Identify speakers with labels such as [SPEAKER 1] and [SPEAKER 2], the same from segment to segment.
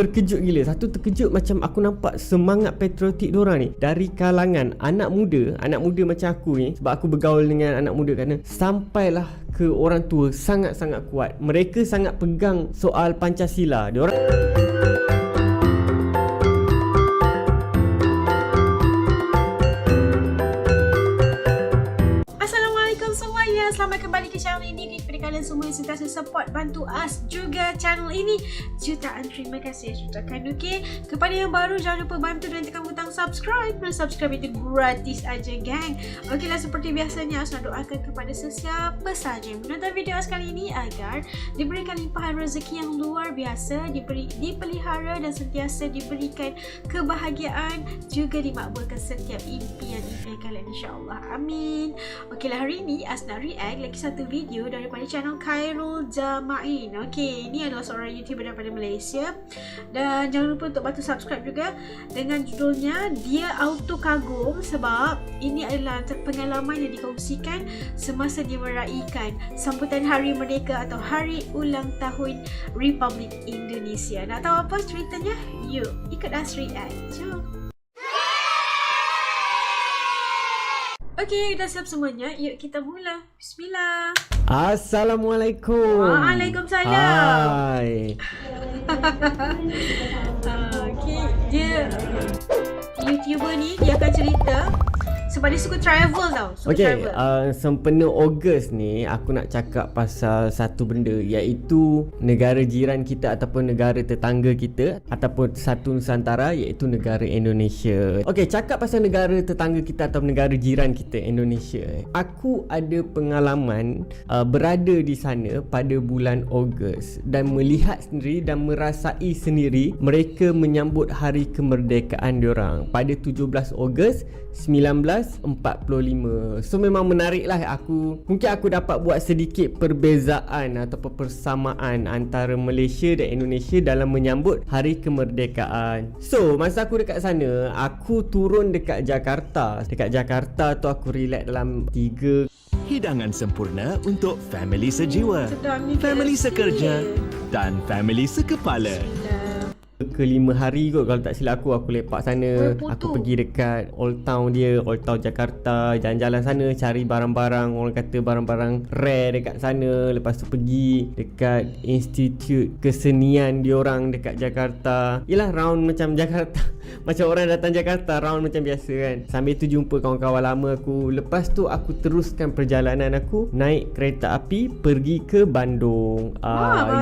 [SPEAKER 1] terkejut gila. Satu terkejut macam aku nampak semangat patriotik diorang ni dari kalangan anak muda macam aku ni, sebab aku bergaul dengan anak muda kerana sampailah ke orang tua sangat-sangat kuat. Mereka sangat pegang soal Pancasila. Diorang
[SPEAKER 2] selamat kembali ke channel ini. Kepada kalian semua yang sentiasa support, bantu us juga channel ini, jutaan terima kasih jutaan. Okey, kepada yang baru jangan lupa bantu dan tekan butang subscribe. Dan subscribe itu gratis aja gang. Okeylah, seperti biasanya As nak doakan kepada sesiapa sahaja yang menonton video As kali ini agar diberikan limpahan rezeki yang luar biasa, dipelihara dan sentiasa diberikan kebahagiaan, juga dimakbulkan setiap impian-impian kalian insya-Allah. Amin. Okeylah, hari ini As nak react lagi satu video daripada channel Khairul Jamain. Okey, ini adalah seorang YouTuber daripada Malaysia dan jangan lupa untuk bantu subscribe juga dengan judulnya Dia Auto Kagum, sebab ini adalah pengalaman yang dikongsikan semasa dia meraihkan sambutan Hari Merdeka atau Hari Ulang Tahun Republik Indonesia. Nak tahu apa ceritanya? Yuk, ikut As react. Jom. Okey, dah siap semuanya. Yuk kita mula. Bismillah.
[SPEAKER 1] Assalamualaikum.
[SPEAKER 2] Waalaikumsalam.
[SPEAKER 1] Hai.
[SPEAKER 2] Okey, dia YouTuber ni dia akan cerita sebab dia suka travel tau.
[SPEAKER 1] Okey, sempena Ogos ni aku nak cakap pasal satu benda, iaitu negara jiran kita ataupun negara tetangga kita ataupun satu Nusantara, iaitu negara Indonesia. Okey, cakap pasal negara tetangga kita atau negara jiran kita, Indonesia. Aku ada pengalaman berada di sana pada bulan Ogos dan melihat sendiri dan merasai sendiri mereka menyambut hari kemerdekaan diorang pada 17 Ogos 1945. So memang menarik lah. Mungkin aku dapat buat sedikit perbezaan ataupun persamaan antara Malaysia dan Indonesia dalam menyambut hari kemerdekaan. So masa aku dekat sana, aku turun dekat Jakarta. Dekat Jakarta tu aku relax dalam 3
[SPEAKER 3] hidangan sempurna untuk family sejiwa, family sekerja dan family sekepala.
[SPEAKER 1] ke 5 hari kot kalau tak silap aku lepak sana. Aku pergi dekat Old Town dia, Old Town Jakarta, jalan-jalan sana cari barang-barang, orang kata barang-barang rare dekat sana. Lepas tu pergi dekat Institut Kesenian diorang dekat Jakarta. Yelah, round macam Jakarta macam orang datang Jakarta, round macam biasa kan. Sambil tu jumpa kawan-kawan lama aku. Lepas tu aku teruskan perjalanan aku naik kereta api pergi ke Bandung.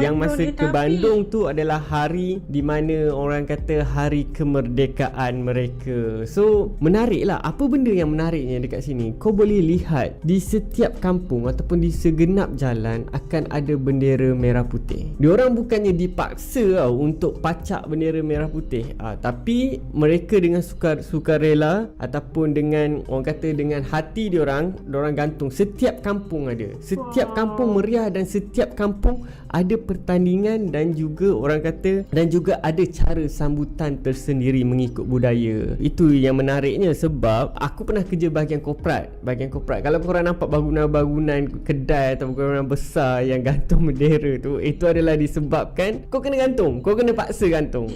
[SPEAKER 1] Yang masa ke Bandung tu adalah hari di mana orang kata hari kemerdekaan mereka. So menarik lah. Apa benda yang menariknya dekat sini? Kau boleh lihat di setiap kampung ataupun di segenap jalan akan ada bendera merah putih. Diorang bukannya dipaksa tau untuk pacak bendera merah putih, tapi mereka dengan sukarela ataupun dengan orang kata dengan hati diorang gantung. Setiap kampung ada, setiap kampung meriah dan setiap kampung ada pertandingan dan juga orang kata dan juga ada cara sambutan tersendiri mengikut budaya. Itu yang menariknya sebab aku pernah kerja bahagian korporat. Kalau korang nampak bangunan-bangunan kedai atau bangunan besar yang gantung bendera tu, itu adalah disebabkan kau kena gantung, kau kena paksa gantung.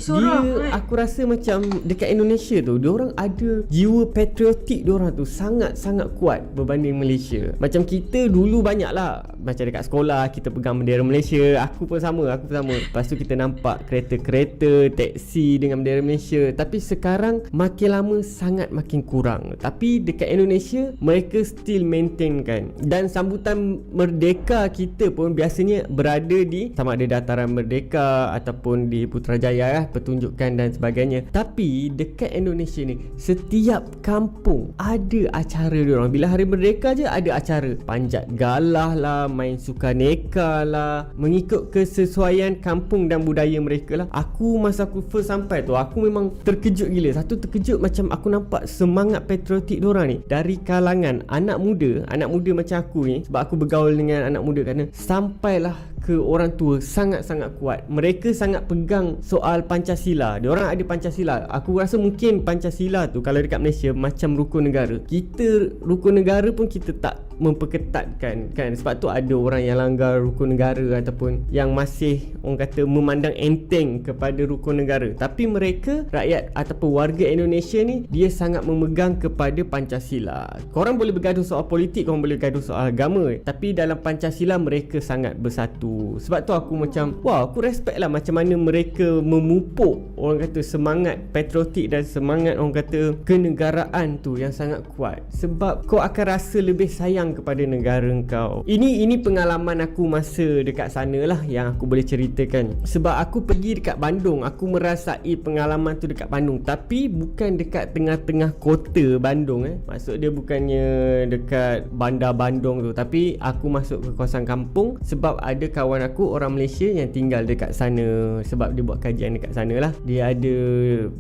[SPEAKER 1] Aku rasa macam dekat Indonesia tu diorang ada jiwa patriotik diorang tu sangat-sangat kuat berbanding Malaysia. Macam kita dulu banyak lah, macam dekat sekolah kita pegang bendera Malaysia. Aku pun sama. Lepas tu kita nampak kereta-kereta, teksi dengan bendera Malaysia. Tapi sekarang makin lama sangat makin kurang. Tapi dekat Indonesia mereka still maintain kan. Dan sambutan merdeka kita pun biasanya berada di sama ada dataran Merdeka ataupun di Putrajaya pertunjukan dan sebagainya. Tapi dekat Indonesia ni setiap kampung ada acara diorang. Bila hari merdeka je ada acara. Panjat galah lah, main sukaneka lah, mengikut kesesuaian kampung dan budaya mereka lah. Masa aku first sampai tu, aku memang terkejut gila. Satu terkejut macam aku nampak semangat patriotik diorang ni dari kalangan anak muda macam aku ni, sebab aku bergaul dengan anak muda kerana sampailah ke orang tua sangat-sangat kuat. Mereka sangat pegang soal Pancasila. Diorang ada Pancasila. Aku rasa mungkin Pancasila tu kalau dekat Malaysia macam rukun negara. Kita rukun negara pun kita tak memperketatkan kan. Sebab tu ada orang yang langgar rukun negara ataupun yang masih orang kata memandang enteng kepada rukun negara. Tapi mereka, rakyat ataupun warga Indonesia ni, dia sangat memegang kepada Pancasila. Korang boleh bergaduh soal politik, korang boleh bergaduh soal agama, tapi dalam Pancasila mereka sangat bersatu. Sebab tu aku macam aku respect lah macam mana mereka memupuk orang kata semangat patriotik dan semangat orang kata kenegaraan tu yang sangat kuat. Sebab kau akan rasa lebih sayang kepada negara kau. Ini pengalaman aku masa dekat sana lah yang aku boleh ceritakan. Sebab aku pergi dekat Bandung, aku merasai pengalaman tu dekat Bandung, tapi bukan dekat tengah-tengah kota Bandung Maksud dia bukannya dekat bandar Bandung tu, tapi aku masuk ke kawasan kampung sebab ada kawan aku orang Malaysia yang tinggal dekat sana. Sebab dia buat kajian dekat sana lah. Dia ada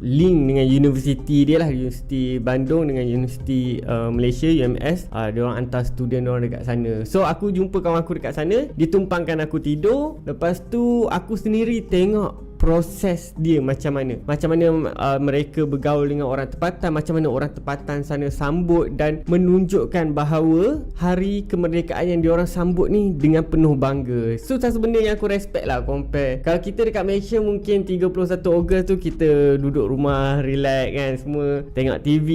[SPEAKER 1] link dengan universiti dia lah, Universiti Bandung dengan Universiti Malaysia UMS. Dia orang hantar student orang dekat sana. So aku jumpa kawan aku dekat sana, dia tumpangkan aku tidur. Lepas tu aku sendiri tengok proses dia macam mana mereka bergaul dengan orang tempatan, macam mana orang tempatan sana sambut dan menunjukkan bahawa hari kemerdekaan yang diorang sambut ni dengan penuh bangga. So satu benda yang aku respect lah compare. Kalau kita dekat Malaysia mungkin 31 Ogos tu kita duduk rumah relax kan, semua tengok TV,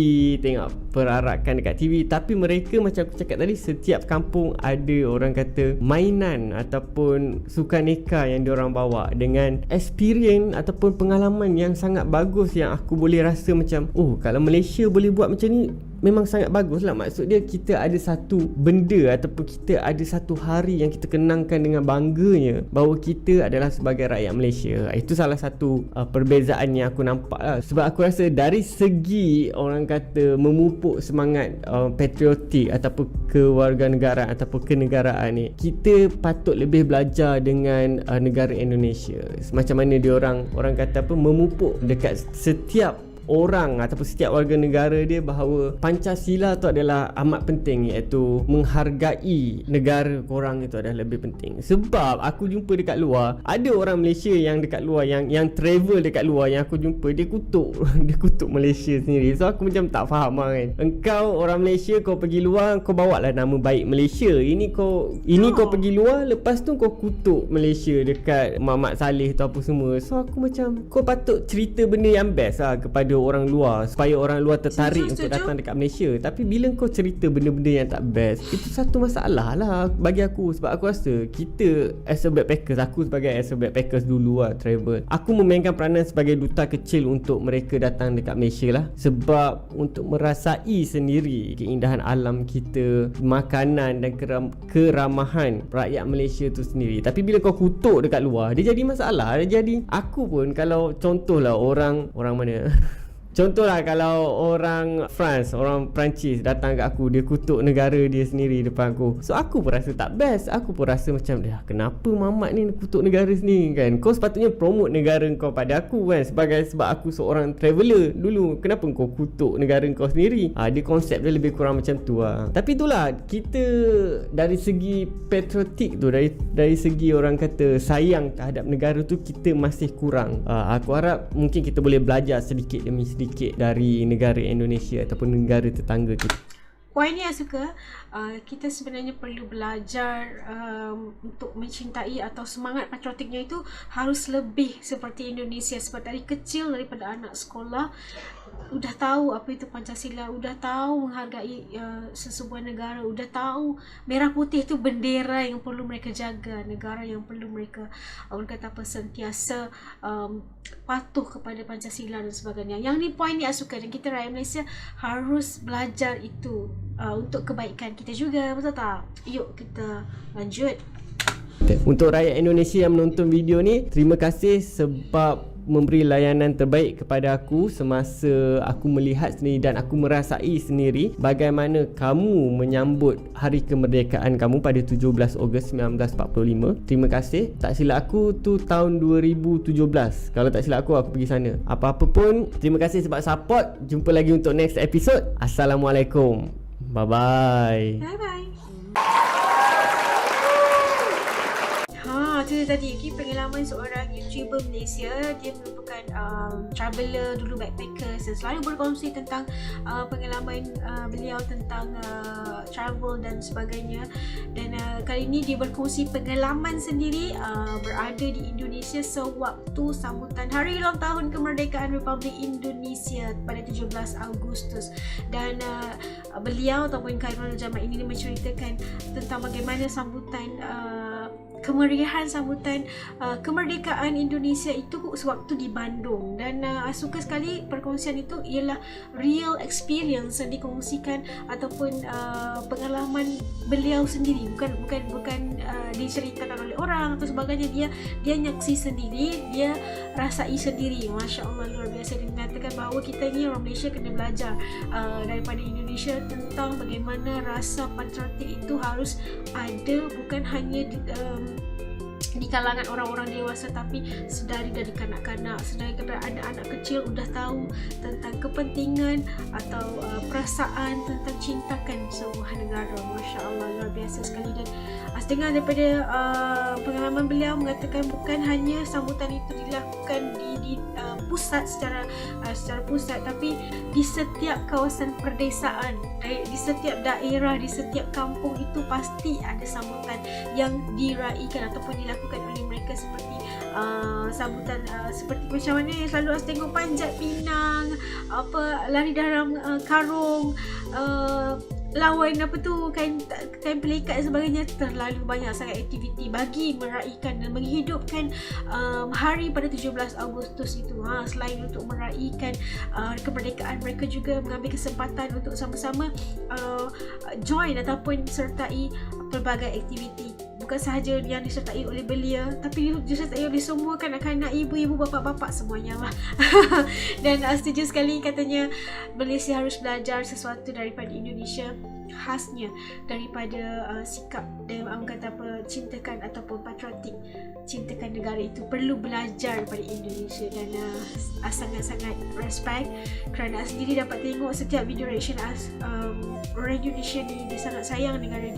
[SPEAKER 1] tengok perarakan dekat TV. Tapi mereka macam aku cakap tadi, setiap kampung ada orang kata mainan ataupun sukaneka yang diorang bawa dengan experience ataupun pengalaman yang sangat bagus yang aku boleh rasa macam kalau Malaysia boleh buat macam ni memang sangat bagus lah. Maksud dia kita ada satu benda ataupun kita ada satu hari yang kita kenangkan dengan bangganya bahawa kita adalah sebagai rakyat Malaysia. Itu salah satu perbezaan yang aku nampak lah. Sebab aku rasa dari segi orang kata memupuk semangat patriotik ataupun kewarganegaraan ataupun kenegaraan ni, kita patut lebih belajar dengan negara Indonesia. Macam mana dia orang kata apa, memupuk dekat setiap orang ataupun setiap warga negara dia bahawa Pancasila tu adalah amat penting, iaitu menghargai negara korang itu adalah lebih penting. Sebab aku jumpa dekat luar, ada orang Malaysia yang dekat luar yang travel dekat luar yang aku jumpa, dia kutuk Malaysia sendiri. So aku macam tak faham lah kan. Engkau orang Malaysia, kau pergi luar, kau bawa lah nama baik Malaysia. Ini kau pergi luar, lepas tu kau kutuk Malaysia dekat Muhammad Saleh tu apa semua. So aku macam, kau patut cerita benda yang best lah kepada orang luar supaya orang luar tertarik untuk datang dekat Malaysia. Tapi bila kau cerita benda-benda yang tak best, itu satu masalah lah bagi aku. Sebab aku rasa kita as a backpackers, aku sebagai as a backpackers dulu lah travel, aku memainkan peranan sebagai duta kecil untuk mereka datang dekat Malaysia lah. Sebab untuk merasai sendiri keindahan alam kita, makanan dan keramahan rakyat Malaysia tu sendiri. Tapi bila kau kutuk dekat luar, dia jadi masalah. Dia jadi, aku pun kalau contohlah orang mana contohlah kalau orang France, orang Perancis datang kat aku, dia kutuk negara dia sendiri depan aku. So aku pun rasa tak best. Aku pun rasa macam, kenapa Mamat ni kutuk negara sendiri kan? Kau sepatutnya promote negara kau pada aku kan, sebab aku seorang traveller dulu. Kenapa kau kutuk negara kau sendiri? Dia konsep dia lebih kurang macam tu lah. Tapi itulah, kita dari segi patriotik tu, dari segi orang kata sayang terhadap negara tu, kita masih kurang. Aku harap mungkin kita boleh belajar sedikit demi sedikit dari negara Indonesia ataupun negara tetangga kita.
[SPEAKER 2] Poin ni saya suka. Kita sebenarnya perlu belajar untuk mencintai atau semangat patriotiknya itu harus lebih seperti Indonesia. Sebab dari kecil, daripada anak sekolah udah tahu apa itu Pancasila, udah tahu menghargai sesebuah negara, udah tahu merah putih itu bendera yang perlu mereka jaga, negara yang perlu mereka sentiasa patuh kepada Pancasila dan sebagainya. Yang ni poin ni saya suka, dan kita rakyat Malaysia harus belajar itu untuk kebaikan kita juga, betul tak? Yuk kita lanjut.
[SPEAKER 1] Untuk rakyat Indonesia yang menonton video ni, terima kasih sebab memberi layanan terbaik kepada aku semasa aku melihat sendiri dan aku merasai sendiri bagaimana kamu menyambut hari kemerdekaan kamu pada 17 Ogos 1945. Terima kasih. Tak silap aku tu tahun 2017. Kalau tak silap aku pergi sana. Apa-apa pun, terima kasih sebab support. Jumpa lagi untuk next episode. Assalamualaikum. Bye-bye.
[SPEAKER 2] Bye-bye. tadi, okay, pengalaman seorang YouTuber Malaysia. Dia merupakan traveller dulu, backpacker, selalu berkongsi tentang pengalaman beliau tentang travel dan sebagainya. Dan kali ini dia berkongsi pengalaman sendiri berada di Indonesia sewaktu sambutan Hari Ulang Tahun Kemerdekaan Republik Indonesia pada 17 Agustus. Dan beliau ataupun Khairul Jamal ini menceritakan tentang bagaimana sambutan kemeriahan sambutan kemerdekaan Indonesia itu sewaktu di Bandung. Dan suka sekali perkongsian itu ialah real experience yang dikongsikan ataupun pengalaman beliau sendiri, bukan diceritakan oleh orang atau sebagainya. Dia nyaksi sendiri, dia rasai sendiri. Masya Allah, luar biasa. Dia mengatakan bahawa kita ni orang Malaysia kena belajar daripada Indonesia tentang bagaimana rasa patriotik itu harus ada, bukan hanya di kalangan orang-orang dewasa, tapi sedari dari kanak-kanak, sedari kepada anak-anak kecil sudah tahu tentang kepentingan atau perasaan tentang cintakan sebuah negara. Masya Allah, luar biasa sekali. Dan setengah daripada pengalaman beliau mengatakan bukan hanya sambutan itu dilakukan di pusat secara pusat, tapi di setiap kawasan perdesaan, di setiap daerah, di setiap kampung itu pasti ada sambutan yang diraikan ataupun dilakukan oleh mereka, seperti sambutan seperti macam mana yang selalu saya tengok panjat pinang, lari dalam karung, lawan kain pelikat dan sebagainya. Terlalu banyak sangat aktiviti bagi meraikan dan menghidupkan hari pada 17 Agustus itu. Selain untuk meraikan kemerdekaan, mereka juga mengambil kesempatan untuk sama-sama join ataupun sertai pelbagai aktiviti. Bukan sahaja yang disertai oleh belia, tapi disertai oleh semua kanak-kanak, ibu-ibu, bapa-bapa, semuanya lah. Dan setuju sekali, katanya Malaysia harus belajar sesuatu daripada Indonesia, khasnya daripada sikap dan kata apa, cintakan ataupun patriotik, cintakan negara itu perlu belajar daripada Indonesia. Dan sangat-sangat respect kerana sendiri dapat tengok setiap video reaction orang Indonesia ni. Dia sangat sayang negara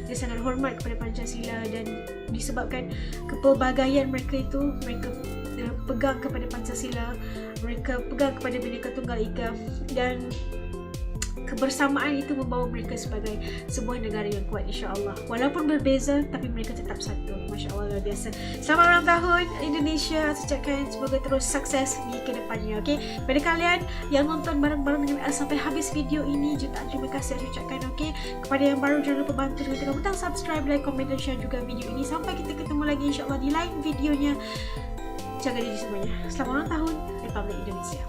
[SPEAKER 2] dia sangat hormat kepada Pancasila, dan disebabkan kepelbagaian mereka itu, mereka pegang kepada Pancasila, mereka pegang kepada Bhinneka Tunggal Ika, dan kebersamaan itu membawa mereka sebagai sebuah negara yang kuat, insya-Allah. Walaupun berbeza, tapi mereka tetap satu. Masya-Allah, luar biasa. Selamat ulang tahun Indonesia. Saya ucapkan semoga terus sukses di kedepannya. Okey, pada kalian yang nonton bareng-bareng dengan sampai habis video ini, jutaan terima kasih saya ucapkan. Okey, kepada yang baru, jangan lupa bantu dengan tekan butang subscribe, like, komen dan share juga video ini. Sampai kita ketemu lagi insya-Allah di lain videonya. Jaga diri semuanya. Selamat ulang tahun Republik Indonesia.